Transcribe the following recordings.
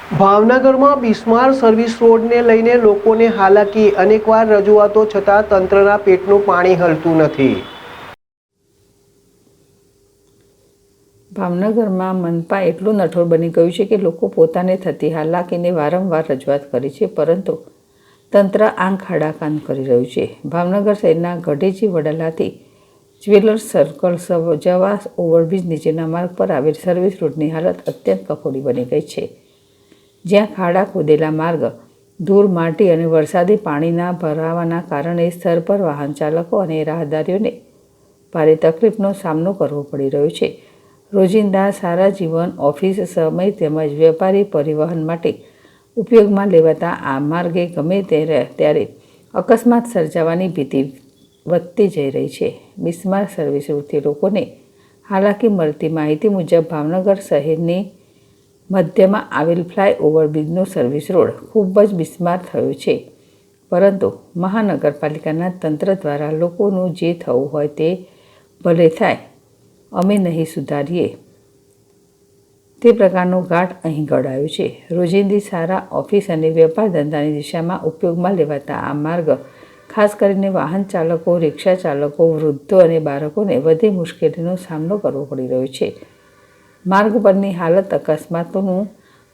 ભાવનગરમાં બિસ્માર સર્વિસ રોડને લઈને લોકોને હાલાકી, અનેકવાર રજૂઆતો છતાં તંત્રના પેટનું પાણી હલતું નથી. ભાવનગરમાં મનપા એટલું નઠોર બની ગયું છે કે લોકો પોતાને થતી હાલાકીને વારંવાર રજૂઆત કરી છે, પરંતુ તંત્ર આંખ આડા કાન કરી રહ્યું છે. ભાવનગર શહેરના ગઢેચી વડાલાથી જ્વેલર્સ સર્કલ જવા ઓવરબ્રિજ નીચેના માર્ગ પર આવેલ સર્વિસ રોડની હાલત અત્યંત કફોડી બની ગઈ છે, જ્યાં ખાડા ખોદેલા માર્ગ, ધૂળ, માટી અને વરસાદી પાણીના ભરાવાના કારણે સ્થળ પર વાહન ચાલકો અને રાહદારીઓને ભારે તકલીફનો સામનો કરવો પડી રહ્યો છે. રોજિંદા સારા જીવન, ઓફિસ સમય તેમજ વેપારી પરિવહન માટે ઉપયોગમાં લેવાતા આ માર્ગે ગમે ત્યારે અકસ્માત સર્જાવાની ભીતિ વધતી જઈ રહી છે. બિસ્માર સર્વિસ રોડથી લોકોને હાલાકી મળતી માહિતી મુજબ ભાવનગર શહેરની મધ્યમાં આવેલ ફ્લાયઓવર બ્રિજનો સર્વિસ રોડ ખૂબ જ બિસ્માર થયો છે, પરંતુ મહાનગરપાલિકાના તંત્ર દ્વારા લોકોનું જે થવું હોય તે ભલે થાય, અમે નહીં સુધારીએ તે પ્રકારનો ઘાટ અહીં ઘડાયો છે. રોજિંદી સારા, ઓફિસ અને વેપાર ધંધાની દિશામાં ઉપયોગમાં લેવાતા આ માર્ગ ખાસ કરીને વાહન ચાલકો, રિક્ષા ચાલકો, વૃદ્ધો અને બાળકોને વધુ મુશ્કેલીનો સામનો કરવો પડી રહ્યો છે. માર્ગ પરની હાલત અકસ્માતોનું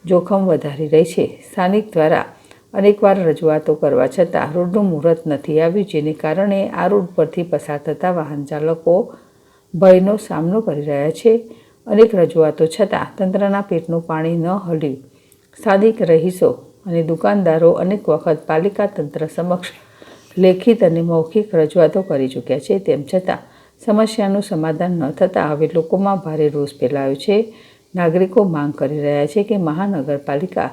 જોખમ વધારી રહી છે. સ્થાનિક દ્વારા અનેકવાર રજૂઆતો કરવા છતાં રોડનું મુહૂર્ત નથી આવ્યું, જેને કારણે આ રોડ પરથી પસાર થતા વાહન ચાલકો ભયનો સામનો કરી રહ્યા છે. અનેક રજૂઆતો છતાં તંત્રના પેટનું પાણી ન હલ્યું. સ્થાનિક રહીશો અને દુકાનદારો અનેક વખત પાલિકા તંત્ર સમક્ષ લેખિત અને મૌખિક રજૂઆતો કરી ચૂક્યા છે, તેમ છતાં સમસ્યાનું સમાધાન ન થતાં હવે લોકોમાં ભારે રોષ ફેલાયો છે. નાગરિકો માંગ કરી રહ્યા છે કે મહાનગરપાલિકા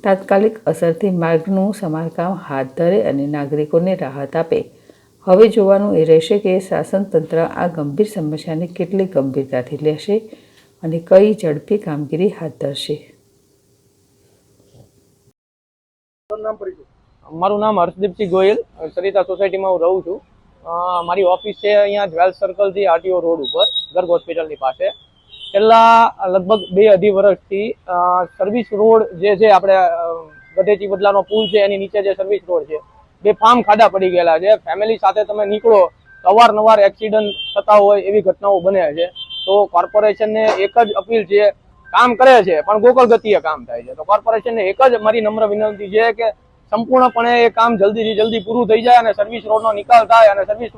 તાત્કાલિક અસરથી માર્ગનું સમારકામ હાથ ધરે અને નાગરિકોને રાહત આપે. હવે જોવાનું એ રહેશે કે શાસન તંત્ર આ ગંભીર સમસ્યાને કેટલી ગંભીરતાથી લેશે અને કઈ ઝડપી કામગીરી હાથ ધરશે. મારું નામ હર્ષદીપસિંહ ગોયલ, સરિતા સોસાયટીમાં હું રહું છું. મારી ઓફિસ છે અહીંયા જ્વેલર્સ સર્કલથી આરટીઓ રોડ ઉપર, ગર્ગ હોસ્પિટલની પાસે. છેલ્લા લગભગ 2-2.5 વર્ષથી સર્વિસ રોડ જે છે, આપણે ગઢેચી બદલાનો પુલ છે એની નીચે જે સર્વિસ રોડ છે, બે ફાર્મ ખાડા પડી ગયેલા છે. ફેમિલી સાથે તમે નીકળો તો અવારનવાર એક્સિડન્ટ થતા હોય એવી ઘટનાઓ બને છે. તો કોર્પોરેશનને એક જ અપીલ છે, કામ કરે છે પણ ગોકળ ગતિએ કામ થાય છે. તો કોર્પોરેશનને એક જ મારી નમ્ર વિનંતી છે કે સંપૂર્ણપણે એ કામ જલ્દીથી જલ્દી પૂરું થઈ જાય અને સર્વિસ રોડનો નિકાલ થાય અને સર્વિસ